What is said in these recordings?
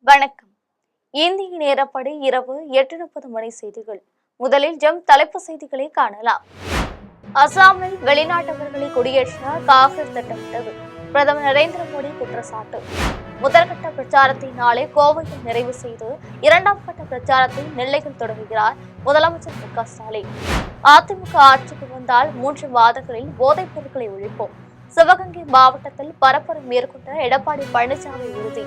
வணக்கம். இந்திய நேரப்படி இரவு 8:30 மணி செய்திகள். முதலில் தலைப்புச் செய்திகளை காணலாம். அசாமில் வெளிநாட்டவர்களை குடியேற்ற காங்கிரஸ் திட்டமிட்டது. பிரதமர் நரேந்திர மோடி குற்றச்சாட்டு. முதற்கட்ட பிரச்சாரத்தை நாளை கோவையில் நிறைவு செய்து இரண்டாம் கட்ட பிரச்சாரத்தை நெல்லையில் தொடங்குகிறார் முதலமைச்சர் மு.க.ஸ்டாலின். அதிமுக ஆட்சிக்கு வந்தால் 3 மாதங்களில் போதைப் பொருட்களை ஒழிப்போம். சிவகங்கை மாவட்டத்தில் பரப்புரை மேற்கொண்ட எடப்பாடி பழனிசாமி உறுதி.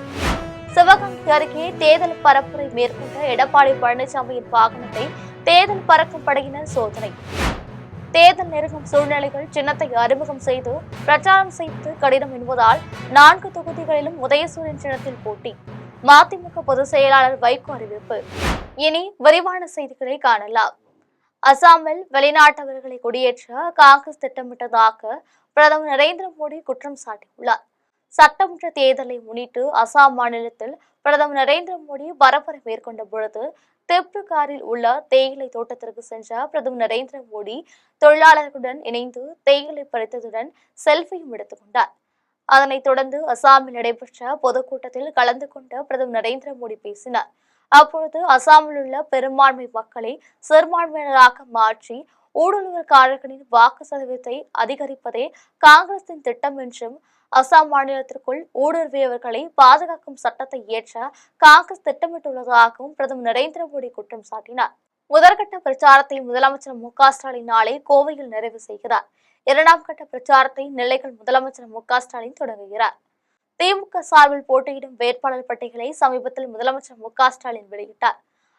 சிவகங்கை அருகே தேர்தல் பரப்புரை மேற்கொண்ட எடப்பாடி பழனிசாமியின் வாகனத்தை தேர்தல் பறக்கும் படையினர் சோதனை. தேர்தல் நெருங்கும் சூழ்நிலைகள் சின்னத்தை அறிமுகம் செய்து பிரச்சாரம் செய்வது கடினம் என்பதால் 4 தொகுதிகளிலும் உதயசூரியன் சின்னத்தில் போட்டி. மதிமுக பொதுச் செயலாளர் வைகோ அறிவிப்பு. இனி விரிவான செய்திகளை காணலாம். அசாமில் வெளிநாட்டவர்களை குடியேற்ற காங்கிரஸ் திட்டமிட்டதாக பிரதமர் நரேந்திர மோடி குற்றம் சாட்டியுள்ளார். சட்டமன்ற தேர்தலை முன்னிட்டு அசாம் மாநிலத்தில் பிரதமர் நரேந்திர மோடி பரப்புரை மேற்கொண்ட பொழுது திப்ருகாரில் உள்ள தேயிலை தோட்டத்திற்கு சென்ற பிரதமர் நரேந்திர மோடி தொழிலாளர்களுடன் இணைந்து தேயிலை பறித்ததுடன் செல்ஃபியும் எடுத்துக் கொண்டார். அதனைத் தொடர்ந்து அசாமில் நடைபெற்ற பொதுக்கூட்டத்தில் கலந்து கொண்ட பிரதமர் நரேந்திர மோடி பேசினார். அப்பொழுது அசாமில் உள்ள பெரும்பான்மை மக்களை சிறுபான்மையினராக மாற்றி ஊடுருவல்காரர்களின் வாக்கு சதவீதத்தை அதிகரிப்பதே காங்கிரசின் திட்டம் என்றும் அசாம் மாநிலத்திற்குள் ஊடுருவியவர்களை பாதுகாக்கும் சட்டத்தை இயற்ற காங்கிரஸ் திட்டமிட்டுள்ளதாகவும் பிரதமர் நரேந்திர மோடி குற்றம் சாட்டினார். முதற்கட்ட பிரச்சாரத்தை முதலமைச்சர் மு.க.ஸ்டாலின் நாளை கோவையில் நிறைவு செய்கிறார். இரண்டாம் கட்ட பிரச்சாரத்தை நெல்லையில் முதலமைச்சர் மு.க.ஸ்டாலின் தொடங்குகிறார். திமுக சார்பில் போட்டியிடும் வேட்பாளர் பட்டியலை சமீபத்தில் முதலமைச்சர் மு.க.ஸ்டாலின் வெளியிட்டார்.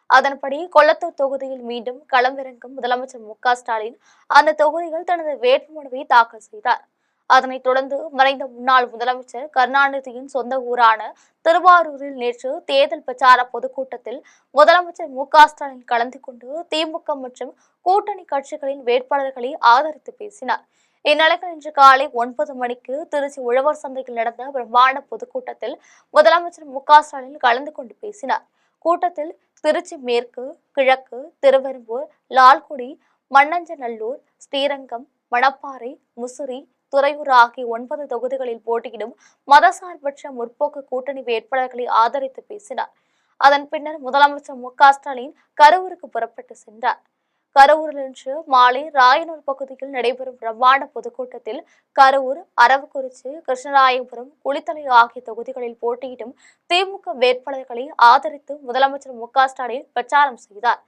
அதன்படி கொளத்தூர் தொகுதியில் மீண்டும் களமிறங்கும் முதலமைச்சர் மு.க.ஸ்டாலின் அந்த தொகுதியில் தனது வேட்புமனுவை தாக்கல் செய்தார். அதனைத் தொடர்ந்து மறைந்த முன்னாள் முதலமைச்சர் கருணாநிதியின் சொந்த ஊரான திருவாரூரில் நேற்று தேர்தல் பிரச்சார பொதுக்கூட்டத்தில் முதலமைச்சர் மு.க.ஸ்டாலின் கலந்து கொண்டு திமுக மற்றும் கூட்டணி கட்சிகளின் வேட்பாளர்களை ஆதரித்து பேசினார். இந்நிலையில் இன்று காலை 9 மணிக்கு திருச்சி உழவர் சந்தையில் நடந்த பிரம்மாண்ட பொதுக்கூட்டத்தில் முதலமைச்சர் மு.க.ஸ்டாலின் கலந்து கொண்டு பேசினார். கூட்டத்தில் திருச்சி மேற்கு, கிழக்கு, திருவெரும்பூர், லால்குடி, மண்ணஞ்சநல்லூர், ஸ்ரீரங்கம், மணப்பாறை, முசிறி, துறையூர் ஆகிய 9 தொகுதிகளில் போட்டியிடும் மதசார்பற்ற முற்போக்கு கூட்டணி வேட்பாளர்களை ஆதரித்து பேசினார். அதன் பின்னர் முதலமைச்சர் மு.க.ஸ்டாலின் கரூருக்கு புறப்பட்டு சென்றார். கரூரில் இன்று மாலை ராயனூர் பகுதியில் நடைபெறும் பிரம்மாண்ட பொதுக்கூட்டத்தில் கரூர், அரவக்குறிச்சி, கிருஷ்ணராயபுரம், குளித்தலை ஆகிய தொகுதிகளில் போட்டியிடும் திமுக வேட்பாளர்களை ஆதரித்து முதலமைச்சர் மு.க.ஸ்டாலின் பிரச்சாரம் செய்தார்.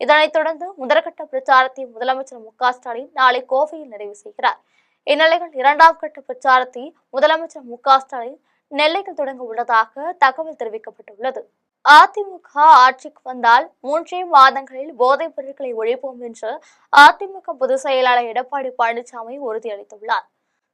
இதனைத் தொடர்ந்து முதற்கட்ட பிரச்சாரத்தை முதலமைச்சர் மு.க.ஸ்டாலின் நாளை கோவையில் நிறைவு செய்கிறார். இந்நிலையில் இரண்டாம் கட்ட பிரச்சாரத்தை முதலமைச்சர் மு.க.ஸ்டாலின் நெல்லையில் தொடங்க உள்ளதாக தகவல் தெரிவிக்கப்பட்டுள்ளது. அதிமுக ஆட்சிக்கு வந்தால் 3 மாதங்களில் போதைப் பொருட்களை ஒழிப்போம் என்று அதிமுக பொதுச் செயலாளர் எடப்பாடி பழனிசாமி உறுதியளித்துள்ளார்.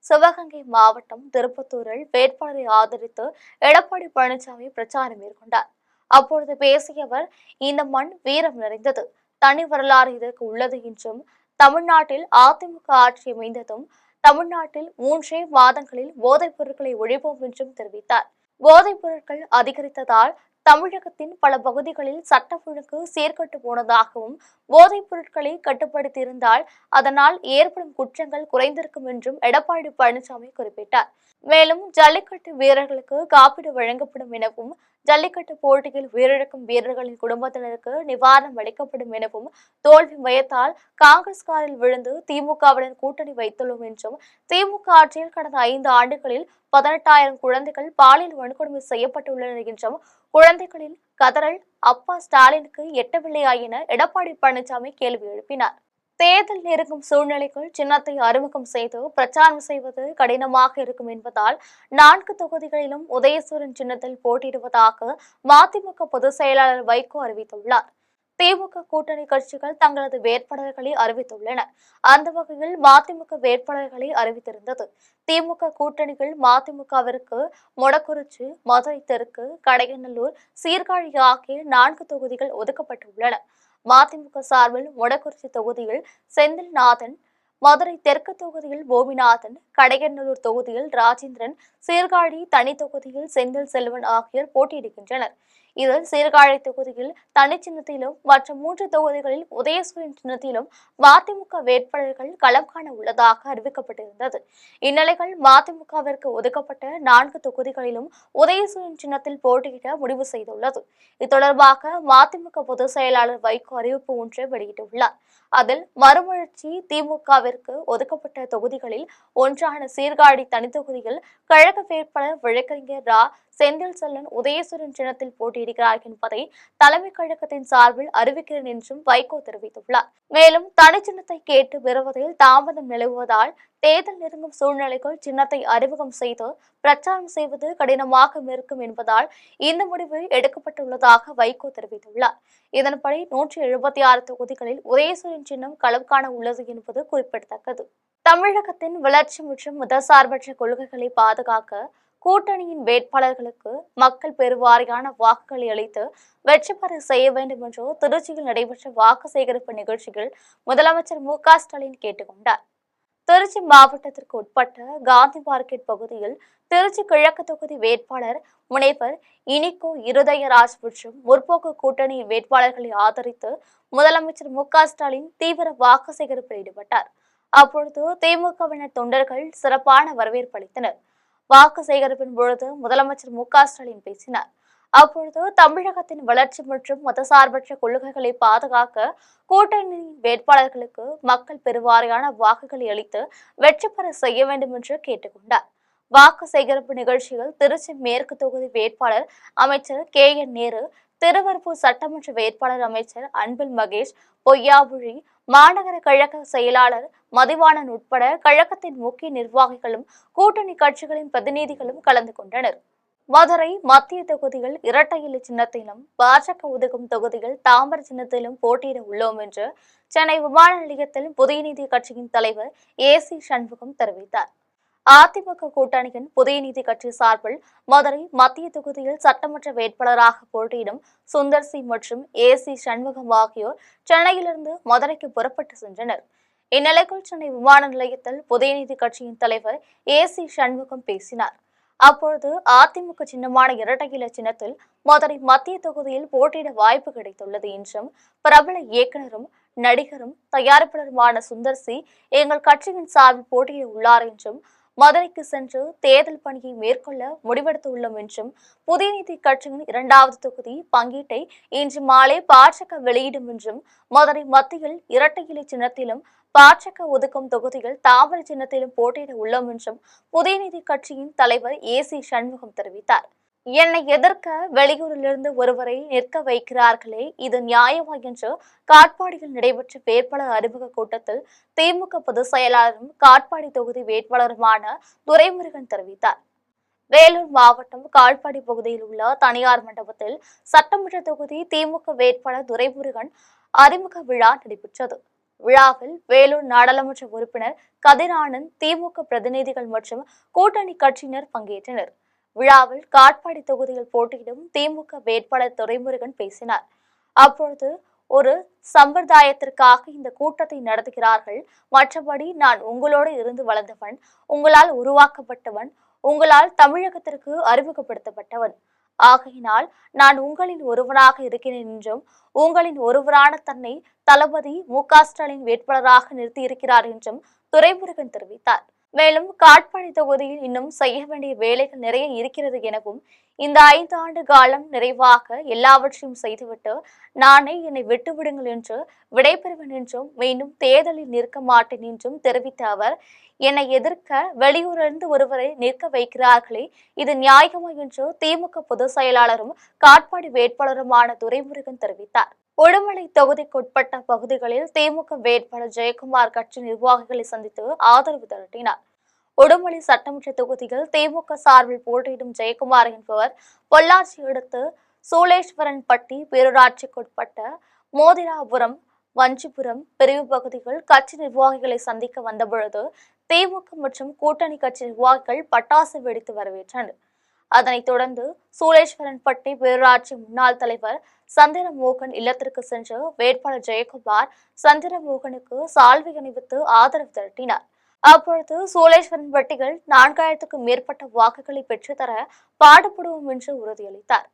சிவகங்கை மாவட்டம் திருப்பத்தூரில் வேட்பாளரை ஆதரித்து எடப்பாடி பழனிசாமி பிரச்சாரம் மேற்கொண்டார். அப்பொழுது பேசிய அவர், இந்த மண் வீரம் நிறைந்தது, தனி வரலாறு இதற்கு உள்ளது என்றும் தமிழ்நாட்டில் அதிமுக ஆட்சி அமைந்ததும் தமிழ்நாட்டில் 3 மாதங்களில் போதைப் பொருட்களை ஒழிப்போம் என்றும் தெரிவித்தார். போதைப் பொருட்கள் அதிகரித்ததால் தமிழகத்தின் பல பகுதிகளில் சட்ட ஒழுங்கு சீர்கெட்டு போனதாகவும் போதைப் பொருட்களை கட்டுப்படுத்தியிருந்தால் அதனால் ஏற்படும் குற்றங்கள் குறைந்திருக்கும் என்றும் எடப்பாடி பழனிசாமி குறிப்பிட்டார். மேலும் ஜல்லிக்கட்டு வீரர்களுக்கு காப்பீடு வழங்கப்படும் எனவும் ஜல்லிக்கட்டு போட்டியில் உயிரிழக்கும் வீரர்களின் குடும்பத்தினருக்கு நிவாரணம் அளிக்கப்படும் எனவும் தோல்வி பயத்தால் காங்கிரஸ் காரில் விழுந்து திமுகவுடன் கூட்டணி வைத்துள்ளோம் என்றும் திமுக ஆட்சியில் கடந்த 5 ஆண்டுகளில் 18,000 குழந்தைகள் பாலியல் வன்கொடுமை செய்யப்பட்டுள்ளனர் என்றும் குழந்தைகளின் கதறல் அப்பா ஸ்டாலினுக்கு எட்டவில்லையா என எடப்பாடி பழனிசாமி கேள்வி எழுப்பினார். தேர்தல் நெருங்கும் சூழ்நிலைகள் சின்னத்தை அறிமுகம் செய்து பிரச்சாரம் செய்வது கடினமாக இருக்கும் என்பதால் 4 தொகுதிகளிலும் உதயசூரன் சின்னத்தில் போட்டியிடுவதாக மதிமுக பொதுச் செயலாளர் வைகோ அறிவித்துள்ளார். திமுக கூட்டணி கட்சிகள் தங்களது வேட்பாளர்களை அறிவித்துள்ளன. அந்த வகையில் மதிமுக வேட்பாளர்களை அறிவித்திருந்தது. திமுக கூட்டணிகள் மதிமுகவிற்கு மொடக்குறிச்சி, மதுரை தெற்கு, கடையநல்லூர், சீர்காழி ஆகிய 4 தொகுதிகள் ஒதுக்கப்பட்டுள்ளன. மதிமுக சார்பில் மொடக்குறிச்சி தொகுதியில் செந்தில்நாதன், மதுரை தெற்கு தொகுதியில் கோபிநாதன், கடையநல்லூர் தொகுதியில் ராஜேந்திரன், சீர்காழி தனி தொகுதியில் செந்தில் செல்வன் ஆகியோர் போட்டியிடுகின்றனர். இதில் சீர்காழி தொகுதியில் தனி சின்னத்திலும் மற்ற 3 தொகுதிகளில் உதயசூரியன் சின்னத்திலும் மதிமுக வேட்பாளர்கள் களம் காண உள்ளதாக அறிவிக்கப்பட்டிருந்தது. இந்நிலையில் மதிமுகவிற்கு ஒதுக்கப்பட்ட 4 தொகுதிகளிலும் உதயசூரியன் சின்னத்தில் போட்டியிட முடிவு செய்துள்ளது. இது தொடர்பாக மதிமுக பொதுச் செயலாளர் வைகோ அறிவிப்பு ஒன்றை வெளியிட்டுள்ளார். அதில் மறுமலர்ச்சி திமுகவிற்கு ஒதுக்கப்பட்ட தொகுதிகளில் ஒன்றான சீர்காழி தனி தொகுதியில் கழக வேட்பாளர் வழக்கறிஞர் ரா. செந்தில் செல்லன் உதயசூரியன் சின்னத்தில் போட்டியிடுகிறார் என்பதை தலைமை கழகத்தின் சார்பில் அறிவிக்கிறேன் என்றும் வைகோ தெரிவித்துள்ளார். மேலும் தனி சின்னத்தை கேட்டு பெறுவதில் தாமதம் நிலவுவதால் தேர்தல் நெருங்கும் சூழ்நிலைக்குள் சின்னத்தை அறிமுகம் செய்து பிரச்சாரம் செய்வது கடினமாக இருக்கும் என்பதால் இந்த முடிவு எடுக்கப்பட்டுள்ளதாக வைகோ தெரிவித்துள்ளார். இதன்படி 176 தொகுதிகளில் உதயசூரியன் சின்னம் களம் காண உள்ளது என்பது குறிப்பிடத்தக்கது. தமிழகத்தின் வளர்ச்சி மற்றும் மதசார்பற்ற கொள்கைகளை பாதுகாக்க கூட்டணியின் வேட்பாளர்களுக்கு மக்கள் பெருவாரியான வாக்குகளை அளித்து வெற்றி பெற செய்ய வேண்டும் என்று திருச்சியில் நடைபெற்ற வாக்கு சேகரிப்பு நிகழ்ச்சியில் முதலமைச்சர் மு.க.ஸ்டாலின் கேட்டுக்கொண்டார். திருச்சி மாவட்டத்திற்கு உட்பட்ட காந்தி மார்க்கெட் பகுதியில் திருச்சி கிழக்கு தொகுதி வேட்பாளர் முனைவர் இனிகோ இருதயராஜ் மற்றும் முற்போக்கு கூட்டணி வேட்பாளர்களை ஆதரித்து முதலமைச்சர் மு.க.ஸ்டாலின் தீவிர வாக்கு சேகரிப்பில் ஈடுபட்டார். அப்பொழுது திமுகவினர் தொண்டர்கள் சிறப்பான வரவேற்பு அளித்தனர். வாக்கு சேகரிப்பின் பொழுது முதலமைச்சர் மு.க.ஸ்டாலின் பேசினார். அப்பொழுது தமிழகத்தின் வளர்ச்சி மற்றும் மதசார்பற்ற கொள்கைகளை பாதுகாக்க கூட்டணியின் வேட்பாளர்களுக்கு மக்கள் பெருவாரியான வாக்குகளை அளித்து வெற்றி பெற செய்ய வேண்டும் என்று கேட்டுக்கொண்டார். வாக்கு சேகரிப்பு நிகழ்ச்சியில் திருச்சி மேற்கு தொகுதி வேட்பாளர் அமைச்சர் கே.என். நேரு, திருவெரும்பூர் சட்டமன்ற வேட்பாளர் அமைச்சர் அன்பில் மகேஷ், பொய்யாபுழி மாநகர கழக செயலாளர் மதிவாணன் உட்பட கழகத்தின் முக்கிய நிர்வாகிகளும் கூட்டணி கட்சிகளின் பிரதிநிதிகளும் கலந்து கொண்டனர். மதுரை மத்திய தொகுதியில் இரட்டை இலை சின்னத்திலும் பாஜக ஒதுக்கும் தொகுதியில் தாமர சின்னத்திலும் போட்டியிட உள்ளோம் என்று சென்னை விமான நிலையத்தில் புதிய நீதி கட்சியின் தலைவர் ஏ.சி. சண்முகம் தெரிவித்தார். அதிமுக கூட்டணியின் புதிய நீதி கட்சி சார்பில் மதுரை மத்திய தொகுதியில் சட்டமன்ற வேட்பாளராக போட்டியிடும் சுந்தர் சி மற்றும் ஏ.சி. சண்முகம் ஆகியோர் சென்னையிலிருந்து மதுரைக்கு புறப்பட்டு சென்றனர். இந்நிலையில் சென்னை விமான நிலையத்தில் புதிய நீதி கட்சியின் தலைவர் ஏ.சி. சண்முகம் பேசினார். அப்பொழுது அதிமுக சின்னமான இரட்டை இலை சின்னத்தில் மதுரை மத்திய தொகுதியில் போட்டியிட வாய்ப்பு கிடைத்துள்ளது என்றும் பிரபல இயக்குநரும் நடிகரும் தயாரிப்பாளருமான சுந்தர் சி எங்கள் கட்சியின் சார்பில் போட்டியிட உள்ளார் என்றும் மதுரைக்கு சென்று தேர்தல் பணியை மேற்கொள்ள முடிவெடுத்துள்ளோம் என்றும் புதிய நீதி கட்சியின் 2வது தொகுதி பங்கீட்டை இன்று மாலை பாஜக வெளியிடும் என்றும் மதுரை மத்தியில் இரட்டை இலை சின்னத்திலும் பாஜக ஒதுக்கும் தொகுதிகள் தாமரை சின்னத்திலும் போட்டியிட உள்ளோம் என்றும் புதிய நீதி கட்சியின் தலைவர் ஏ.சி. சண்முகம் தெரிவித்தார். என்னை எதிர்க்க வெளியூரிலிருந்து ஒருவரை நிற்க வைக்கிறார்களே, இது நியாயமா என்று காட்பாடியில் நடைபெற்ற வேட்பாளர் அறிமுக கூட்டத்தில் திமுக பொதுச் செயலாளரும் காட்பாடி தொகுதி வேட்பாளருமான துரைமுருகன் தெரிவித்தார். வேலூர் மாவட்டம் காட்பாடி பகுதியில் உள்ள தனியார் மண்டபத்தில் சட்டமன்ற தொகுதி திமுக வேட்பாளர் துரைமுருகன் அறிமுக விழா நடைபெற்றது. விழாவில் வேலூர் நாடாளுமன்ற உறுப்பினர் கதிரானந்த், திமுக பிரதிநிதிகள் மற்றும் கூட்டணி கட்சியினர் பங்கேற்றனர். விழாவில் காட்பாடி தொகுதியில் போட்டியிடும் திமுக வேட்பாளர் துரைமுருகன் பேசினார். அப்பொழுது ஒரு சம்பிரதாயத்திற்காக இந்த கூட்டத்தை நடத்துகிறார்கள். மற்றபடி நான் உங்களோடு இருந்து வளர்ந்தவன், உங்களால் உருவாக்கப்பட்டவன், உங்களால் தமிழகத்திற்கு அறிமுகப்படுத்தப்பட்டவன். ஆகையினால் நான் உங்களின் ஒருவனாக இருக்கிறேன் என்றும் உங்களின் ஒருவரான தன்னை தளபதி மு.க.ஸ்டாலின் வேட்பாளராக நிறுத்தியிருக்கிறார் என்றும் துரைமுருகன் தெரிவித்தார். மேலும் காட்பாடி தொகுதியில் இன்னும் செய்ய வேண்டிய வேலைகள் நிறைய இருக்கிறது எனவும் இந்த 5 ஆண்டு காலம் நிறைவாக எல்லாவற்றையும் செய்துவிட்டு நானே என்னை விட்டுவிடுங்கள் என்று விடைபெறுவேன் என்றும் மீண்டும் தேர்தலில் நிற்க மாட்டேன் என்றும் தெரிவித்த அவர், என்னை எதிர்க்க வெளியூரிலிருந்து ஒருவரை நிற்க வைக்கிறார்களே, இது நியாயமா என்று திமுக பொதுச் செயலாளரும் காட்பாடி வேட்பாளருமான துரைமுருகன் தெரிவித்தார். உடுமலை தொகுதிக்குட்பட்ட பகுதிகளில் திமுக வேட்பாளர் ஜெயக்குமார் கட்சி நிர்வாகிகளை சந்தித்து ஆதரவு திரட்டினார். உடுமலை சட்டமன்ற தொகுதியில் திமுக சார்பில் போட்டியிடும் ஜெயக்குமார் என்பவர் பொள்ளாச்சி அடுத்து சூளேஸ்வரன்பட்டி பேரூராட்சிக்குட்பட்ட மோதிராபுரம், வஞ்சிபுரம் பிரிவு பகுதிகள் கட்சி நிர்வாகிகளை சந்திக்க வந்தபொழுது திமுக மற்றும் கூட்டணி கட்சி நிர்வாகிகள் பட்டாசு வெடித்து வரவேற்றனர். அதனைத் தொடர்ந்து சூளேஸ்வரன்பட்டி பேரூராட்சி முன்னாள் தலைவர் சந்திரமோகன் இல்லத்திற்கு சென்று வேட்பாளர் ஜெயக்குமார் சந்திரமோகனுக்கு சால்வை அணிவித்து ஆதரவு திரட்டினார். அப்பொழுது சூளேஸ்வரன்பட்டிகள் 4000க்கும் மேற்பட்ட வாக்குகளை பெற்றுத்தர பாடுபடுவோம் என்று உறுதியளித்தார்.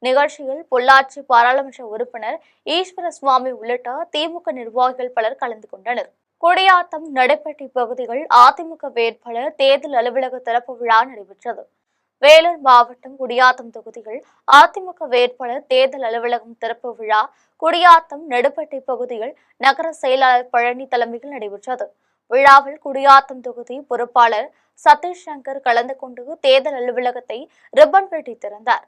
நிகழ்ச்சியில் பொள்ளாச்சி பாராளுமன்ற உறுப்பினர் ஈஸ்வர சுவாமி உள்ளிட்ட திமுக நிர்வாகிகள் பலர் கலந்து கொண்டனர். குடியாத்தம் நடைப்பட்டி பகுதிகள் அதிமுக வேட்பாளர் தேர்தல் அலுவலக திறப்பு விழா நடைபெற்றது. வேலூர் மாவட்டம் குடியாத்தம் தொகுதிகள் அதிமுக வேட்பாளர் தேர்தல் அலுவலகம் திறப்பு விழா குடியாத்தம் நடுப்பட்டி பகுதியில் நகர செயலாளர் பழனி தலைமையில் நடைபெற்றது. விழாவில் குடியாத்தம் தொகுதி பொறுப்பாளர் சதீஷ் சங்கர் கலந்து கொண்டு தேர்தல் அலுவலகத்தை ரிப்பன் வெட்டி திறந்தார்.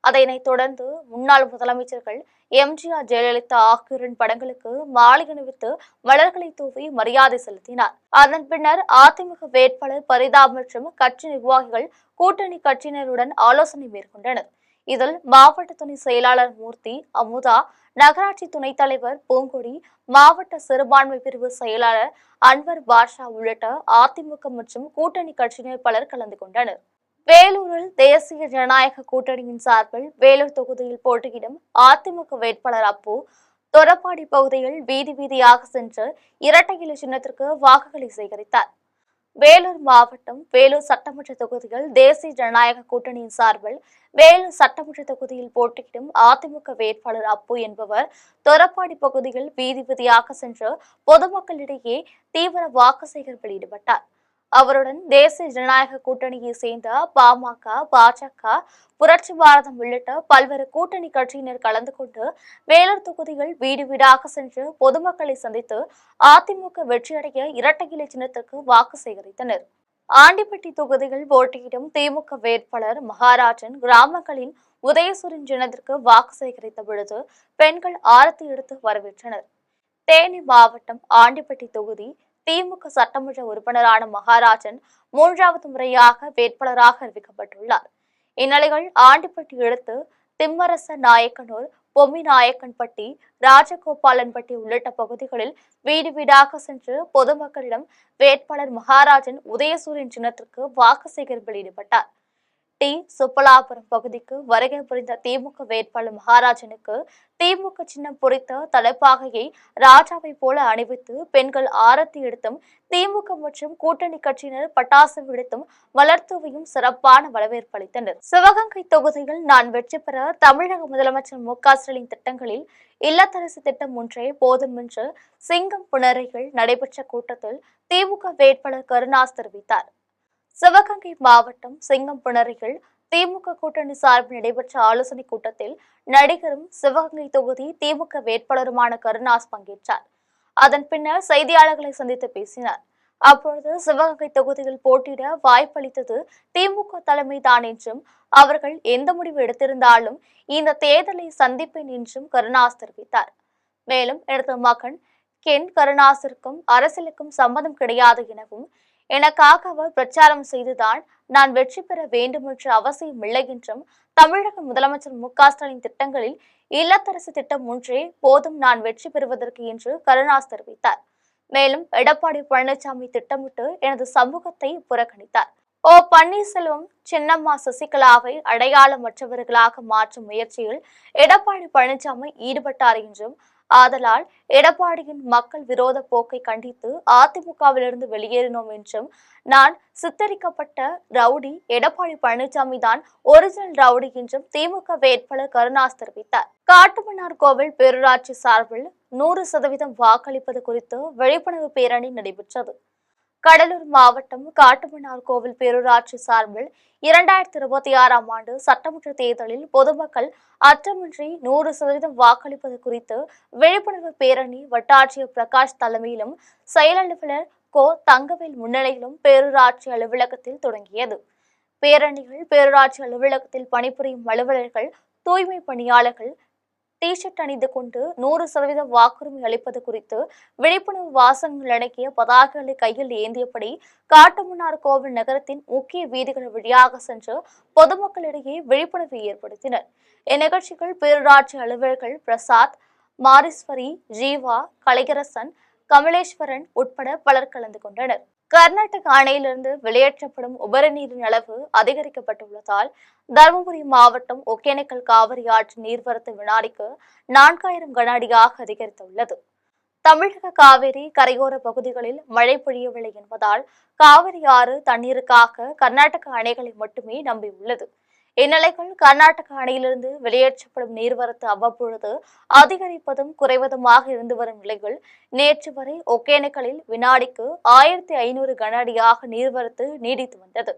அதனைத் தொடர்ந்து முன்னாள் முதலமைச்சர்கள் எம்ஜிஆர், ஜெயலலிதா ஆகியோரின் படங்களுக்கு மாலை அணிவித்து மலர்களை தூவி மரியாதை செலுத்தினார். அதன் பின்னர் அதிமுக வேட்பாளர் பரிதா மற்றும் கட்சி நிர்வாகிகள் கூட்டணி கட்சியினருடன் ஆலோசனை மேற்கொண்டனர். இதில் மாவட்ட துணை செயலாளர் மூர்த்தி, அமுதா, நகராட்சி துணைத் தலைவர் பூங்கொடி, மாவட்ட சிறுபான்மை பிரிவு செயலாளர் அன்வர் பாஷா உள்ளிட்ட அதிமுக மற்றும் கூட்டணி கட்சியினர் பலர் கலந்து கொண்டனர். வேலூரில் தேசிய ஜனநாயக கூட்டணியின் சார்பில் வேலூர் தொகுதியில் போட்டியிடும் அதிமுக வேட்பாளர் அப்பு தொரப்பாடி பகுதியில் வீதி வீதியாக சென்று இரட்டை இலை சின்னத்திற்கு வாக்குகளை சேகரித்தார். வேலூர் மாவட்டம் வேலூர் சட்டமன்ற தொகுதியில் தேசிய ஜனநாயக கூட்டணியின் சார்பில் வேலூர் சட்டமன்ற தொகுதியில் போட்டியிடும் அதிமுக வேட்பாளர் அப்பு என்பவர் தொரப்பாடி பகுதியில் வீதி வீதியாக சென்று பொதுமக்களிடையே தீவிர வாக்கு சேகரிப்பில் ஈடுபட்டார். அவருடன் தேசிய ஜனநாயக கூட்டணியை சேர்ந்த பாமக, பாஜக, புரட்சி பாரதம் உள்ளிட்ட பல்வேறு கூட்டணி கட்சியினர் கலந்து கொண்டு வேலூர் தொகுதிகள் வீடு வீடாக சென்று பொதுமக்களை சந்தித்து அதிமுக வெற்றியடைய இரட்டை இலை சின்னத்திற்கு வாக்கு சேகரித்தனர். ஆண்டிப்பட்டி தொகுதியில் போட்டியிடும் திமுக வேட்பாளர் மகாராஜன் கிராமங்களின் உதயசூரியன் சின்னத்திற்கு வாக்கு சேகரித்த பொழுது பெண்கள் ஆரத்தி எடுத்து வரவேற்றனர். தேனி மாவட்டம் ஆண்டிப்பட்டி தொகுதி திமுக சட்டமன்ற உறுப்பினரான மகாராஜன் 3வது முறையாக வேட்பாளராக அறிவிக்கப்பட்டுள்ளார். இந்நிலையில் ஆண்டிப்பட்டி எடுத்து திம்மரச நாயக்கனூர், பொம்மி நாயக்கன்பட்டி, ராஜகோபாலன்பட்டி உள்ளிட்ட பகுதிகளில் வீடு வீடாக சென்று பொதுமக்களிடம் வேட்பாளர் மகாராஜன் உதயசூரியன் சின்னத்திற்கு வாக்கு சேகரிப்பில் ஈடுபட்டார். டி. சுப்பலாபுரம் பகுதிக்கு வருகை புரிந்த திமுக வேட்பாளர் மகாராஜனுக்கு திமுக சின்னம் பொறித்த தலைப்பாகையை ராஜாவை போல அணிவித்து பெண்கள் ஆரத்தி எடுத்தும் திமுக மற்றும் கூட்டணி கட்சியினர் பட்டாசு வெடித்தும் மலர்தூவியும் சிறப்பான வரவேற்பு அளித்தனர். சிவகங்கை தொகுதியில் நான் வெற்றி பெற தமிழக முதலமைச்சர் மு.க.ஸ்டாலின் திட்டங்களில் இல்லத்தரசி திட்டம் ஒன்றே போதும் என்று சிங்கம் புணரிகள் நடைபெற்ற கூட்டத்தில் திமுக வேட்பாளர் கருணாஸ் தெரிவித்தார். சிவகங்கை மாவட்டம் சிங்கம்புணரியில் திமுக கூட்டணி சார்பில் நடைபெற்ற ஆலோசனைக் கூட்டத்தில் நடிகரும் சிவகங்கை தொகுதி திமுக வேட்பாளருமான கருணாஸ் பங்கேற்றார். அதன் பின்னர் செய்தியாளர்களை சந்தித்து பேசினார். அப்பொழுது சிவகங்கை தொகுதியில் போட்டியிட வாய்ப்பளித்தது திமுக தலைமைதான் என்றும் அவர்கள் எந்த முடிவு எடுத்திருந்தாலும் இந்த தேர்தலை சந்திப்பேன் என்றும் கருணாஸ் தெரிவித்தார். மேலும் எனது மகன் கென் கருணாஸிற்கும் அரசியலுக்கும் சம்மதம் கிடையாது எனவும் எனக்காக அவர் பிரச்சாரம் செய்துதான் நான் வெற்றி பெற வேண்டும் என்ற அவசியம் இல்லை என்றும் தமிழக முதலமைச்சர் மு.க.ஸ்டாலின் திட்டங்களில் இல்லத்தரசி திட்டம் ஒன்றே போதும் நான் வெற்றி பெறுவதற்கு என்று கருணாஸ் தெரிவித்தார். மேலும் எடப்பாடி பழனிசாமி திட்டமிட்டு எனது சமூகத்தை புறக்கணித்தார். ஓ. பன்னீர்செல்வம், சின்னம்மா சசிகலாவை அடையாளமற்றவர்களாக மாற்றும் முயற்சியில் எடப்பாடி பழனிசாமி ஈடுபட்டார் என்றும் ஆதலால் எடப்பாடியின் மக்கள் விரோத போக்கை கண்டித்து அதிமுகவிலிருந்து வெளியேறினோம் என்றும் நான் சித்தரிக்கப்பட்ட ரவுடி எடப்பாடி பழனிசாமி தான் ஒரிஜினல் ரவுடி என்றும் திமுக வேட்பாளர் கருணாஸ் தெரிவித்தார். காட்டுமன்னார் கோவில் பேரூராட்சி சார்பில் 100% வாக்களிப்பது குறித்து விழிப்புணர்வு பேரணி நடைபெற்றது. கடலூர் மாவட்டம் காட்டுமன்னார் கோவில் பேரூராட்சி சார்பில் 2026ஆம் ஆண்டு சட்டமன்ற தேர்தலில் பொதுமக்கள் அச்சமின்றி 100% வாக்களிப்பது குறித்து விழிப்புணர்வு பேரணி வட்டாட்சியர் பிரகாஷ் தலைமையிலும் செயல் அலுவலர் கோ. தங்கவேல் முன்னிலையிலும் பேரூராட்சி அலுவலகத்தில் தொடங்கியது. பேரணிகள் பேரூராட்சி அலுவலகத்தில் பணிபுரியும் அலுவலர்கள், தூய்மை பணியாளர்கள் டி-ஷர்ட் அணிந்து கொண்டு 100% வாக்குரிமை அளிப்பது குறித்து விழிப்புணர்வு வாசகங்கள் அடங்கிய பதாகைகளை கையில் ஏந்தியபடி காட்டுமன்னார் கோவில் நகரத்தின் முக்கிய வீதிகள் வழியாக சென்று பொதுமக்களிடையே விழிப்புணர்வை ஏற்படுத்தினர். இந்நிகழ்ச்சிகள் பேரூராட்சி அலுவலர்கள் பிரசாத், மாரீஸ்வரி, ஜீவா, கலையரசன், கமலேஸ்வரன் உட்பட பலர் கலந்து கொண்டனர். கர்நாடக அணையிலிருந்து வெளியேற்றப்படும் உபரி நீரின் அளவு அதிகரிக்கப்பட்டுள்ளதால் தருமபுரி மாவட்டம் ஒகேனக்கல் காவிரி ஆற்று நீர்வரத்து வினாடிக்கு 4000 கன அடியாக அதிகரித்துள்ளது. தமிழக காவிரி கரையோர பகுதிகளில் மழை பொழியவில்லை என்பதால் காவிரி ஆறு தண்ணீருக்காக கர்நாடக அணைகளை மட்டுமே நம்பியுள்ளது. இந்நிலையில் கர்நாடக அணையிலிருந்து வெளியேற்றப்படும் நீர்வரத்து அவ்வப்பொழுது அதிகரிப்பதும் குறைவதுமாக இருந்து வரும் நிலையில் நேற்று வரை ஒகேனக்கலில் வினாடிக்கு 1500 கன அடியாக நீர்வரத்து நீடித்து வந்தது.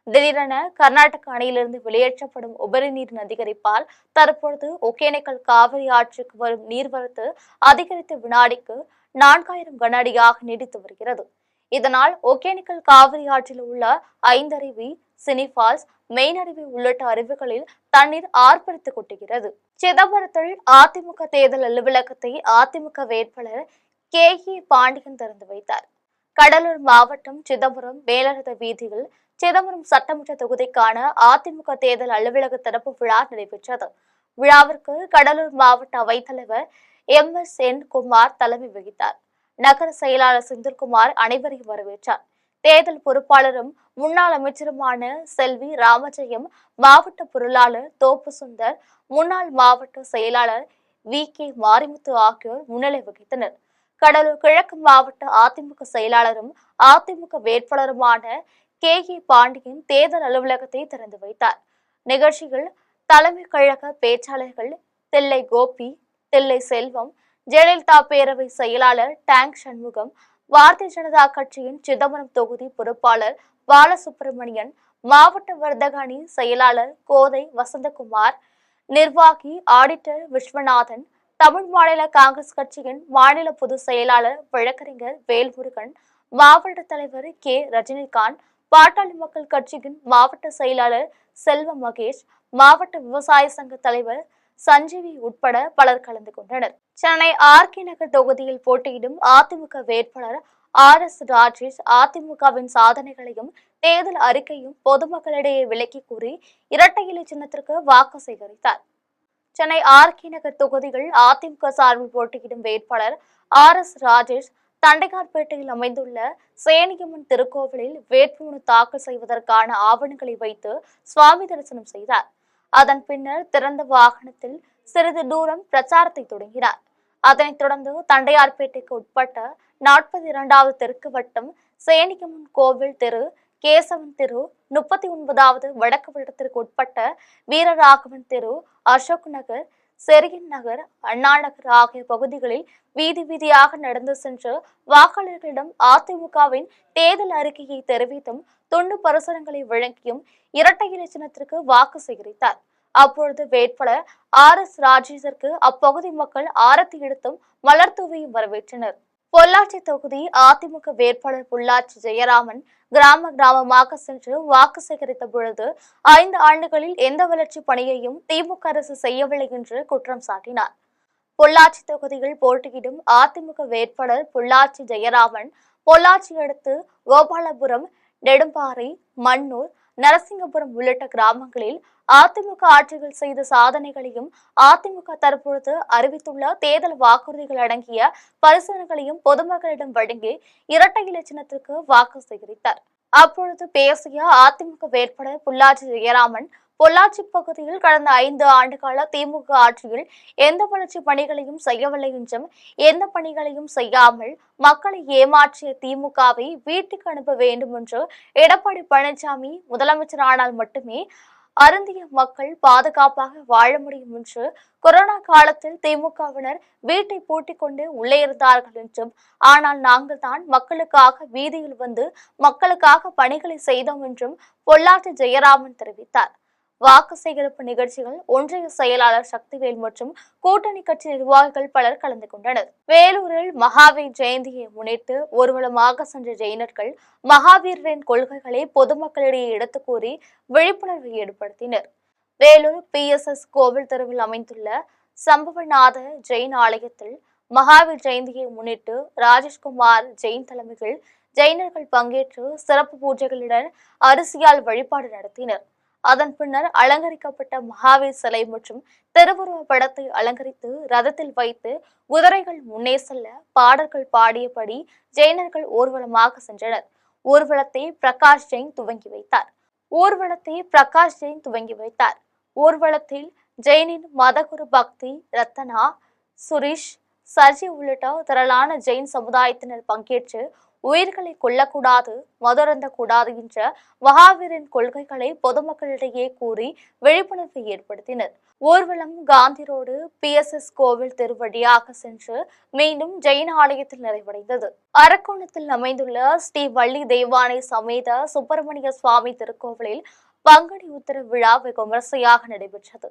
திடீரென கர்நாடக அணையிலிருந்து வெளியேற்றப்படும் உபரி நீரின் அதிகரிப்பால் தற்பொழுது ஒகேனக்கல் காவிரி ஆற்றுக்கு வரும் நீர்வரத்து அதிகரித்து வினாடிக்கு 4000 கன அடியாக நீடித்து வருகிறது. இதனால் ஒகேனக்கல் காவிரி ஆற்றில் உள்ள ஐந்தருவி, சினிபால்ஸ், மெயின் அருவி உள்ளிட்ட அருவிகளில் தண்ணீர் ஆர்ப்பரித்து கொட்டுகிறது. சிதம்பரத்தில் அதிமுக தேர்தல் அலுவலகத்தை அதிமுக வேட்பாளர் KE பாண்டியன் திறந்து வைத்தார். கடலூர் மாவட்டம் சிதம்பரம் மேலரத வீதியில் சிதம்பரம் சட்டமன்ற தொகுதிக்கான அதிமுக தேர்தல் அலுவலக திறப்பு விழா நடைபெற்றது. விழாவிற்கு கடலூர் மாவட்ட அவைத்தலைவர் MSN குமார் தலைமை வகித்தார். நகர செயலாளர் செந்தில்குமார் அனைவரையும் வரவேற்றார். தேர்தல் பொறுப்பாளரும் முன்னாள் அமைச்சருமான செல்வி ராமஜெயம், மாவட்ட பொருளாளர் தோப்பு சுந்தர், முன்னாள் மாவட்ட செயலாளர் VK மாரிமுத்து ஆகியோர் முன்னிலை வகித்தனர். கடலூர் கிழக்கு மாவட்ட அதிமுக செயலாளரும் அதிமுக வேட்பாளருமான KE பாண்டியன் தேர்தல் அலுவலகத்தை திறந்து வைத்தார். நிகழ்ச்சியில் தலைமை கழக பேச்சாளர்கள் தில்லை கோபி, தில்லை செல்வம், ஜெயலலிதா பேரவை செயலாளர் டேங்க் சண்முகம், பாரதிய ஜனதா கட்சியின் சிதம்பரம் தொகுதி பொறுப்பாளர் பாலசுப்பிரமணியன், மாவட்ட வர்த்தக அணி செயலாளர் கோதை வசந்தகுமார், நிர்வாகி ஆடிட்டர் விஸ்வநாதன், தமிழ் மாநில காங்கிரஸ் கட்சியின் மாநில பொதுச் செயலாளர் வழக்கறிஞர் வேல்முருகன், மாவட்ட தலைவர் K ரஜினிகாந்த், பாட்டாளி மக்கள் கட்சியின் மாவட்ட செயலாளர் செல்வ மகேஷ், மாவட்ட விவசாய சங்க தலைவர் சஞ்சீவி உட்பட பலர் கலந்து கொண்டனர். சென்னை RK நகர் தொகுதியில் போட்டியிடும் அதிமுக வேட்பாளர் RS ராஜேஷ் அதிமுகவின் சாதனைகளையும் தேர்தல் அறிக்கையும் பொதுமக்களிடையே விளக்கி கூறி இரட்டை இலை சின்னத்திற்கு வாக்கு சேகரித்தார். சென்னை RK நகர் தொகுதியில் அதிமுக சார்பில் போட்டியிடும் வேட்பாளர் RS ராஜேஷ் தண்டையார்பேட்டையில் அமைந்துள்ள சேனியம்மன் திருக்கோவிலில் வேட்புமனு தாக்கல் செய்வதற்கான ஆவணங்களை வைத்து சுவாமி தரிசனம் செய்தார். அதன் பின்னர் திறந்த வாகனத்தில் சிறிது தூரம் பிரச்சாரத்தை தொடங்கினார். அதனைத் தொடர்ந்து தண்டையார்பேட்டைக்கு உட்பட்ட 42வது தெற்கு வட்டம், சேனியம்மன் கோவில் தெரு, கேசவன் தெரு, 39வது வடக்கு வட்டத்திற்கு உட்பட்ட வீரராகவன் தெரு, அசோக் நகர், செரியன் நகர், அண்ணா நகர் ஆகிய பகுதிகளில் வீதி வீதியாக நடந்து சென்று வாக்காளர்களிடம் அதிமுகவின் தேர்தல் அறிக்கையை தெரிவித்தும் துண்டு பரிசனங்களை வழங்கியும் இரட்டை இலை சின்னத்திற்கு வாக்கு சேகரித்தார். அப்பொழுது வேட்பாளர் RS ராஜேஷிற்கு அப்பகுதி மக்கள் ஆரத்தி எடுத்தும் மலர் தூவியும் வரவேற்றனர். பொள்ளாச்சி தொகுதி அதிமுக வேட்பாளர் பொள்ளாச்சி ஜெயராமன் கிராமமாக சென்று வாக்கு சேகரித்த பொழுது 5 ஆண்டுகளில் எந்த வளர்ச்சி பணியையும் திமுக அரசு செய்யவில்லை என்று குற்றம் சாட்டினார். பொள்ளாச்சி தொகுதியில் போட்டியிடும் அதிமுக வேட்பாளர் பொள்ளாச்சி ஜெயராமன் பொள்ளாச்சி அடுத்து கோபாலபுரம், நெடும்பாறை, மண்ணூர், நரசிங்கபுரம் உள்ளிட்ட கிராமங்களில் அதிமுக ஆட்சிகள் செய்த சாதனைகளையும் அதிமுக தற்பொழுது அறிவித்துள்ள தேர்தல் வாக்குறுதிகள் அடங்கிய பரிசீலனைகளையும் பொதுமக்களிடம் வழங்கி இரட்டை இலை சின்னத்திற்கு வாக்கு சேகரித்தார். அப்பொழுது பேசிய அதிமுக வேட்பாளர் பொள்ளாச்சி ஜெயராமன், பொள்ளாச்சி பகுதியில் கடந்த 5 ஆண்டுகால திமுக ஆட்சியில் எந்த வளர்ச்சி பணிகளையும் செய்யவில்லை என்றும் எந்த பணிகளையும் செய்யாமல் மக்களை ஏமாற்றிய திமுகவை வீட்டுக்கு அனுப்ப வேண்டும் என்று எடப்பாடி பழனிசாமி முதலமைச்சரானால் மட்டுமே அருந்திய மக்கள் பாதுகாப்பாக வாழ முடியும் என்று, கொரோனா காலத்தில் திமுகவினர் வீட்டை பூட்டிக் கொண்டு உள்ளே இருந்தார்கள் என்றும், ஆனால் நாங்கள் தான் மக்களுக்காக வீதியில் வந்து மக்களுக்காக பணிகளை செய்தோம் என்றும் பொள்ளாச்சி ஜெயராமன் தெரிவித்தார். வாக்கு சேகரிப்பு நிகழ்ச்சிகள் ஒன்றிய செயலாளர் சக்திவேல் மற்றும் கூட்டணி கட்சி நிர்வாகிகள் பலர் கலந்து கொண்டனர். வேலூரில் மகாவீர் ஜெயந்தியை முன்னிட்டு ஊர்வலமாக சென்ற ஜெயினர்கள் மகாவீரின் கொள்கைகளை பொதுமக்களிடையே எடுத்து கூறி விழிப்புணர்வை ஏற்படுத்தினர். வேலூர் PSS கோவில் தெருவில் அமைந்துள்ள சம்பவநாத ஜெயின் ஆலயத்தில் மகாவீர் ஜெயந்தியை முன்னிட்டு ராஜேஷ்குமார் ஜெயின் தலைமையில் ஜெயினர்கள் பங்கேற்று சிறப்பு பூஜைகளுடன் அரிசியால் வழிபாடு நடத்தினர். அதன் பின்னர் அலங்கரிக்கப்பட்ட மகாவீர் சிலை மற்றும் திருவுருவ படத்தை அலங்கரித்து ரதத்தில் வைத்து குதிரைகள் முன்னே செல்ல பாடல்கள் பாடியபடி ஜெயினர்கள் ஊர்வலமாக சென்றனர். ஊர்வலத்தை பிரகாஷ் ஜெயின் துவங்கி வைத்தார். ஊர்வலத்தில் ஜெயினின் மதகுரு பக்தி ரத்தனா, சுரீஷ், சர்ஜி உள்ளிட்ட திரளான ஜெயின் சமுதாயத்தினர் பங்கேற்று உயிர்களை கொல்லக்கூடாது, மதுரந்தக்கூடாது என்ற மகாவீரின் கொள்கைகளை பொதுமக்களிடையே கூறி விழிப்புணர்வை ஏற்படுத்தினர். ஊர்வலம் காந்தி ரோடு PSS கோவில் தெரு வழியாக சென்று மீண்டும் ஜெயின் ஆலயத்தில் நிறைவடைந்தது. அரக்கோணத்தில் அமைந்துள்ள ஸ்ரீ வள்ளி தெய்வானை சமேத சுப்பிரமணிய சுவாமி திருக்கோவிலில் பங்குனி உத்திர விழா வெகு விமர்சையாக நடைபெற்றது.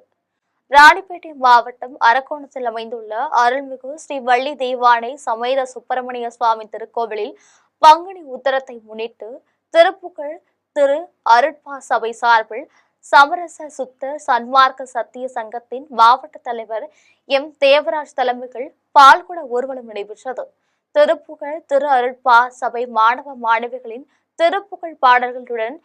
ராணிப்பேட்டை மாவட்டம் அரக்கோணத்தில் அமைந்துள்ள அருள்மிகு ஸ்ரீ வள்ளி தெய்வானை சமேத சுப்பிரமணிய சுவாமி திருக்கோவிலில் பங்குனி உத்திரத்தை முன்னிட்டு திருப்புகழ் திரு அருட்பா சபை சார்பில் சமரச சுத்த சன்மார்க்க சத்திய சங்கத்தின் மாவட்ட தலைவர் தேவராஜ் தலைமையில் பால்குட ஊர்வலம் நடைபெற்றது. திருப்புகழ் திரு அருட்பா சபை மாணவ மாணவிகளின் திருப்புகழ் பாடல்களுடன்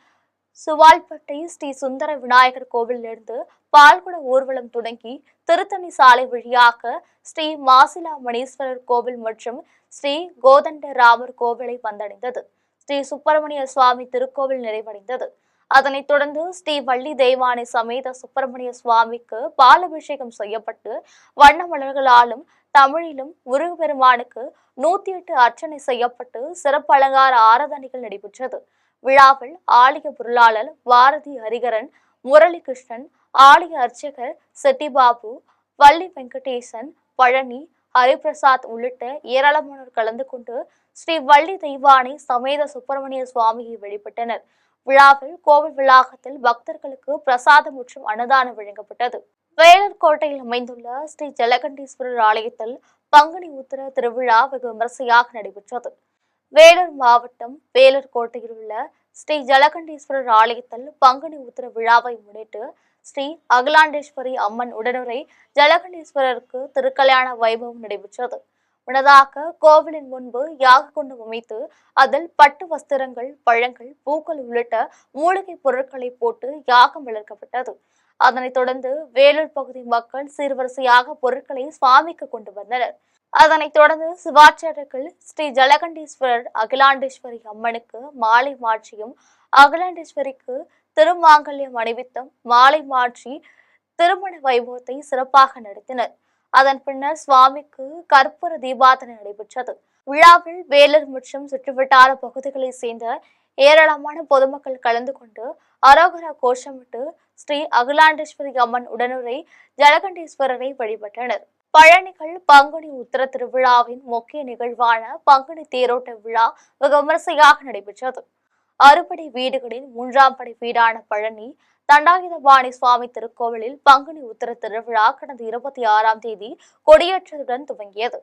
சுவால்பட்டை ஸ்ரீ சுந்தர விநாயகர் கோவிலிலிருந்து பால்குட ஊர்வலம் தொடங்கி திருத்தணி சாலை வழியாக ஸ்ரீ மாசிலா மணீஸ்வரர் கோவில் மற்றும் ஸ்ரீ கோதண்ட ராமர் கோவிலை வந்தடைந்தது. ஸ்ரீ சுப்பிரமணிய சுவாமி திருக்கோவில் நிறைவடைந்தது. அதனைத் தொடர்ந்து ஸ்ரீ வள்ளி தெய்வானை சமேத சுப்பிரமணிய சுவாமிக்கு பாலாபிஷேகம் செய்யப்பட்டு வண்ண மலர்களாலும் தமிழிலும் முருகப்பெருமானுக்கு 108 அர்ச்சனை செய்யப்பட்டு சிறப்பு அலங்கார ஆராதனைகள் நடைபெற்றது. விழாவில் ஆலய பொருளாளர் பாரதி ஹரிகரன், முரளி கிருஷ்ணன், ஆலய அர்ச்சகர் செட்டிபாபு, வள்ளி வெங்கடேசன், பழனி, ஹரிபிரசாத் உள்ளிட்ட ஏராளமானோர் கலந்து கொண்டு ஸ்ரீ வள்ளி தெய்வானை சமேத சுப்பிரமணிய சுவாமியை வழிபட்டனர். விழாவில் கோவில் வளாகத்தில் பக்தர்களுக்கு பிரசாதம் மற்றும் அன்னதானம் வழங்கப்பட்டது. வேலூர் கோட்டையில் அமைந்துள்ள ஸ்ரீ ஜலகண்டீஸ்வரர் ஆலயத்தில் பங்குனி உத்திர திருவிழா வெகு விமர்சையாக நடைபெற்றது. வேலூர் மாவட்டம் வேலூர் கோட்டையில் உள்ள ஸ்ரீ ஜலகண்டீஸ்வரர் ஆலயத்தில் பங்குனி உத்திர விழாவை முன்னிட்டு ஸ்ரீ அகிலாண்டேஸ்வரி அம்மன் உடனுரை ஜலகண்டீஸ்வரருக்கு திருக்கல்யாண வைபவம் நடைபெற்றது. முன்னதாக கோவிலின் முன்பு யாக குண்டம் அமைத்து அதில் பட்டு வஸ்திரங்கள், பழங்கள், பூக்கள் உள்ளிட்ட மூலிகை பொருட்களை போட்டு யாகம் வளர்க்கப்பட்டது. அதனைத் தொடர்ந்து வேலூர் பகுதி மக்கள் சீர்வரிசையாக பொருட்களை சுவாமிக்கு கொண்டு வந்தனர். அதனைத் தொடர்ந்து சிவாச்சாரியர்கள் ஸ்ரீ ஜலகண்டீஸ்வரர் அகிலாண்டேஸ்வரி அம்மனுக்கு மாலை மாற்றியும் அகிலாண்டேஸ்வரிக்கு திருமாங்கல்யம் அணிவித்தும் மாலை மாற்றி திருமண வைபவத்தை சிறப்பாக நடத்தினர். அதன் பின்னர் சுவாமிக்கு கற்பூர தீபாராதனை நடைபெற்றது. விழாவில் வேலூர் மற்றும் சுற்றுவட்டார பகுதிகளை சேர்ந்த ஏராளமான பொதுமக்கள் கலந்து கொண்டு அரோகரா கோஷமிட்டு ஸ்ரீ அகிலாண்டேஸ்வரி அம்மன் உடனுரை ஜலகண்டீஸ்வரரை வழிபட்டனர். பழனிகள் பங்குனி உத்திர திருவிழாவின் முக்கிய நிகழ்வான பங்குனி தேரோட்ட விழா வெகு விமர்சையாக நடைபெற்றது. அறுபடை வீடுகளின் 3ஆம் படை வீடான பழனி தண்டாயுதபாணி சுவாமி திருக்கோவிலில் பங்குனி உத்திர திருவிழா கடந்த 26ஆம் தேதி கொடியேற்றத்துடன் துவங்கியது.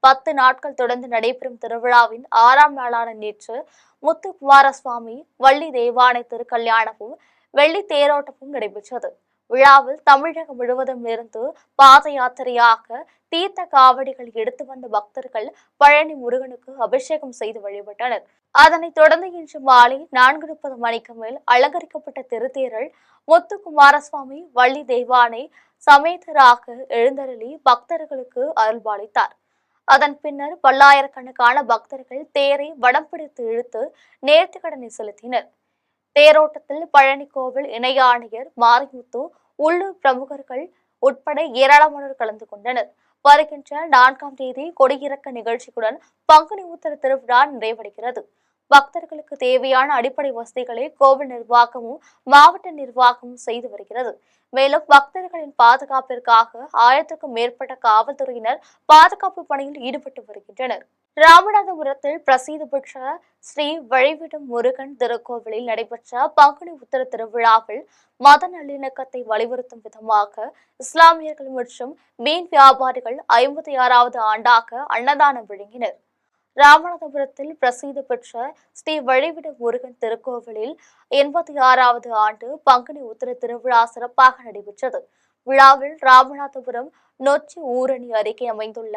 10 நாட்கள் தொடர்ந்து நடைபெறும் திருவிழாவின் 6ஆம் நாளான நேற்று முத்துக்குமாரசுவாமி வள்ளி தெய்வானை திருக்கல்யாணமும் வெள்ளி தேரோட்டமும் நடைபெற்றது. விழாவில் தமிழகம் முழுவதும் இருந்து பாத யாத்திரையாக தீர்த்த காவடிகள் எடுத்து வந்த பக்தர்கள் பழனி முருகனுக்கு அபிஷேகம் செய்து வழிபட்டனர். அதனைத் தொடர்ந்து இன்று மாலை 4:30 மணிக்கு மேல் அலங்கரிக்கப்பட்ட திருத்தேரில் முத்துக்குமாரசுவாமி வள்ளி தெய்வானை சமேதராக எழுந்தருளி பக்தர்களுக்கு அருள்பாலித்தார். அதன் பின்னர் பல்லாயிரக்கணக்கான பக்தர்கள் தேரை வடம் பிடித்து இழுத்து நேர்த்திக்கடனை செலுத்தினர். தேரோட்டத்தில் பழனி கோவில் இணை ஆணையர் மாரிமுத்து, உள்ளூர் பிரமுகர்கள் உட்பட ஏராளமானோர் கலந்து கொண்டனர். வருகின்ற 4ஆம் தேதி கொடியிறக்க நிகழ்ச்சியுடன் பங்குனி உத்திர திருவிழா நிறைவடைகிறது. பக்தர்களுக்கு தேவையான அடிப்படை வசதிகளை கோவில் நிர்வாகமும் மாவட்ட நிர்வாகமும் செய்து வருகிறது. மேலும் பக்தர்களின் பாதுகாப்பிற்காக 1000க்கும் மேற்பட்ட காவல்துறையினர் பாதுகாப்பு பணியில் ஈடுபட்டு வருகின்றனர். ராமநாதபுரத்தில் பிரசித்தி பெற்ற ஸ்ரீ வழிவிடும் முருகன் திருக்கோவிலில் நடைபெற்ற பங்குனி உத்திர திருவிழாவில் மத நல்லிணக்கத்தை வலியுறுத்தும் விதமாக இஸ்லாமியர்கள் மற்றும் மீன் வியாபாரிகள் 56வது ஆண்டாக அன்னதானம் வழங்கினர். ராமநாதபுரத்தில் பிரசித்தி பெற்ற ஸ்ரீ வழிவிடும் முருகன் திருக்கோவிலில் 86வது ஆண்டு பங்குனி உத்திர திருவிழா சிறப்பாக நடைபெற்றது. விழாவில் ராமநாதபுரம் நொச்சி ஊரணி அருகே அமைந்துள்ள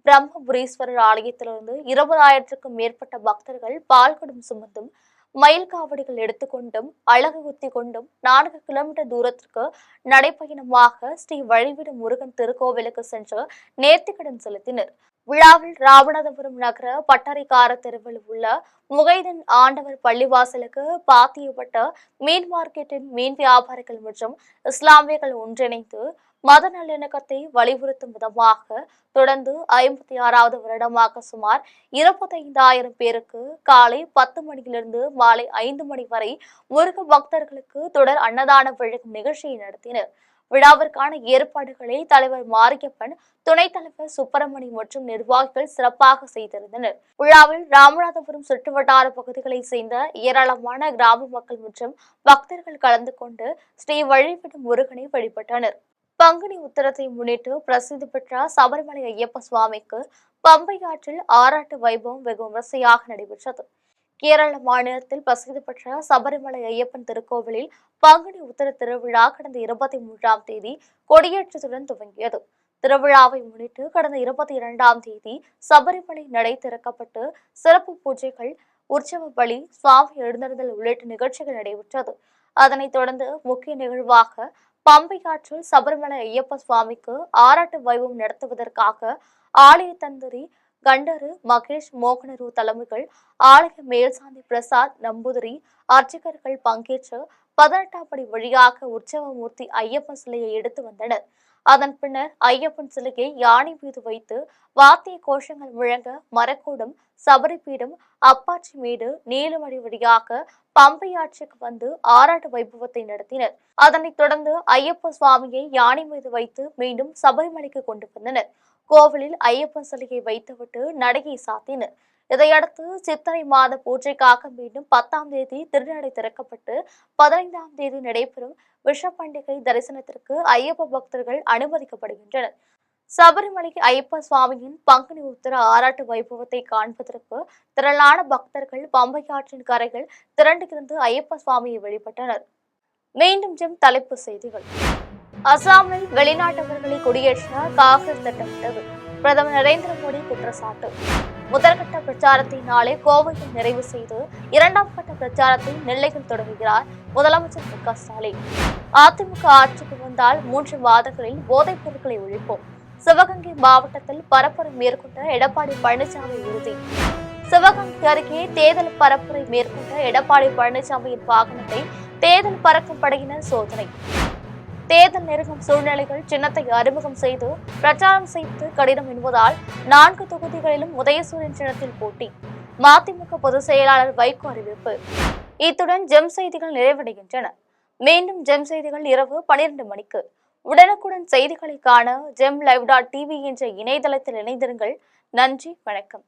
பிரம்மபுரீஸ்வரர் ஆலயத்திலிருந்து 20,000க்கும் மேற்பட்ட பக்தர்கள் பால்குடம் சுமந்தும் மயில் காவடிகள் எடுத்துக்கொண்டும் அழகு குத்தி கொண்டும் 4 கிலோமீட்டர் தூரத்திற்கு நடைப்பயணமாக ஸ்ரீ வழிவிடும் முருகன் திருக்கோவிலுக்கு சென்று நேர்த்திக்கடன் செலுத்தினர். விழாவில் ராமநாதபுரம் நகர பட்டறைக்கார தெருவில் உள்ள முகைதன் ஆண்டவர் பள்ளிவாசலுக்கு பாத்தியப்பட்ட மீன் மார்க்கெட்டின் மீன் வியாபாரிகள் மற்றும் இஸ்லாமியர்கள் ஒன்றிணைந்து மத நல்லிணக்கத்தை வலியுறுத்தும் விதமாக தொடர்ந்து 56வது வருடமாக சுமார் 25,000 பேருக்கு காலை 10 மணியிலிருந்து மாலை 5 மணி வரை முருக பக்தர்களுக்கு தொடர் அன்னதானம் வழங்கும் நிகழ்ச்சியை நடத்தினர். விழாவிற்கான ஏற்பாடுகளை தலைவர் மாரியப்பன், துணைத் தலைவர் சுப்பிரமணி மற்றும் நிர்வாகிகள் சிறப்பாக செய்திருந்தனர். விழாவில் ராமநாதபுரம் சுற்றுவட்டார பகுதிகளைச் சேர்ந்த ஏராளமான கிராம மக்கள் மற்றும் பக்தர்கள் கலந்து கொண்டு ஸ்ரீ வழிபடும் முருகனை வழிபட்டனர். பங்குனி உத்திரத்தை முன்னிட்டு பிரசித்தி பெற்ற சபரிமலை ஐயப்ப சுவாமிக்கு பம்பை ஆற்றில் ஆராட்டு வைபவம் வெகு விமர்சையாக நடைபெற்றது. கேரள மாநிலத்தில் பிரசித்தி பெற்ற சபரிமலை ஐயப்பன் திருக்கோவிலில் பங்குனி உத்திர திருவிழா கடந்த 23ஆம் தேதி கொடியேற்றத்துடன் துவங்கியது. திருவிழாவை முன்னிட்டு கடந்த 22ஆம் தேதி சபரிமலை நடை திறக்கப்பட்டு சிறப்பு பூஜைகள், உற்சவ பலி, சுவாமி எழுந்தருதல் உள்ளிட்ட நிகழ்ச்சிகள் நடைபெற்றது. அதனைத் தொடர்ந்து முக்கிய நிகழ்வாக பம்பை ஆற்றில் சபரிமலை ஐயப்ப சுவாமிக்கு ஆராட்டு வைபவம் நடத்துவதற்காக ஆலய தந்திரி கண்டரு மகேஷ் மோகனரு தலைமைகள், ஆலய மேல்சாந்தி பிரசாத் நம்பூதிரி, அர்ச்சகர்கள் பங்கேற்று 18ஆம் படி வழியாக உற்சவமூர்த்தி ஐயப்பன் சிலையை எடுத்து வந்தனர். அதன் பின்னர் ஐயப்பன் சிலையை யானை மீது வைத்து வாத்திய கோஷங்கள் முழங்க மரக்கூடம், சபரிபீடம், அப்பாச்சி மேடு, நீலமணி வழியாக பம்பை ஆற்றுக்கு வந்து ஆராட்டு வைபவத்தை நடத்தினர். அதனைத் தொடர்ந்து ஐயப்ப சுவாமியை யானை மீது வைத்து மீண்டும் சபரிமலைக்கு கொண்டு வந்தனர். கோவிலில் ஐயப்பன் சிலையை வைத்துவிட்டு நடையை சாத்தினர். இதையடுத்து சித்திரை மாத பூஜைக்காக மீண்டும் 10ஆம் தேதி திருநடை திறக்கப்பட்டு 15ஆம் தேதி நடைபெறும் விஷப்பண்டிகை தரிசனத்திற்கு ஐயப்ப பக்தர்கள் அனுமதிக்கப்படுகின்றனர். சபரிமலை ஐயப்ப சுவாமியின் பங்குனி உத்திர ஆராட்டு வைபவத்தை காண்பதற்கு திரளான பக்தர்கள் பம்பை ஆற்றின் கரைகள் திரண்டிருந்து ஐயப்ப சுவாமியை வழிபட்டனர். மீண்டும் தலைப்புச் செய்திகள். அசாமில் வெளிநாட்டவர்களை குடியேற்ற காங்கிரஸ் திட்டமிட்டது. பிரதமர் நரேந்திர மோடி குற்றச்சாட்டு. முதற்கட்ட பிரச்சாரத்தை நாளை கோவையில் நிறைவு செய்து 2ஆம் கட்ட பிரச்சாரத்தை நெல்லையில் தொடங்குகிறார் முதலமைச்சர் மு க ஸ்டாலின். அதிமுக ஆட்சிக்கு வந்தால் 3 மாதங்களில் போதைப் பொருட்களை ஒழிப்போம். சிவகங்கை மாவட்டத்தில் பரப்புரை மேற்கொண்ட எடப்பாடி பழனிசாமி உறுதி. சிவகங்கை அருகே தேர்தல் பரப்புரை மேற்கொண்ட எடப்பாடி பழனிசாமியின் வாகனத்தை தேர்தல் பறக்கும் படையினர் சோதனை. தேர்தல் நெருங்கும் சூழ்நிலைகள் சின்னத்தை அறிமுகம் செய்து பிரச்சாரம் செய்வது கடினம் என்பதால் 4 தொகுதிகளிலும் உதயசூரியன் சின்னத்தில் போட்டி. மதிமுக பொதுச் செயலாளர் வைகோ அறிவிப்பு. இத்துடன் ஜெம் செய்திகள் நிறைவடைகின்றன. மீண்டும் ஜெம் செய்திகள் இரவு 12 மணிக்கு. உடனுக்குடன் செய்திகளை காண GemLive.tv என்ற இணையதளத்தில் இணைந்திருங்கள். நன்றி, வணக்கம்.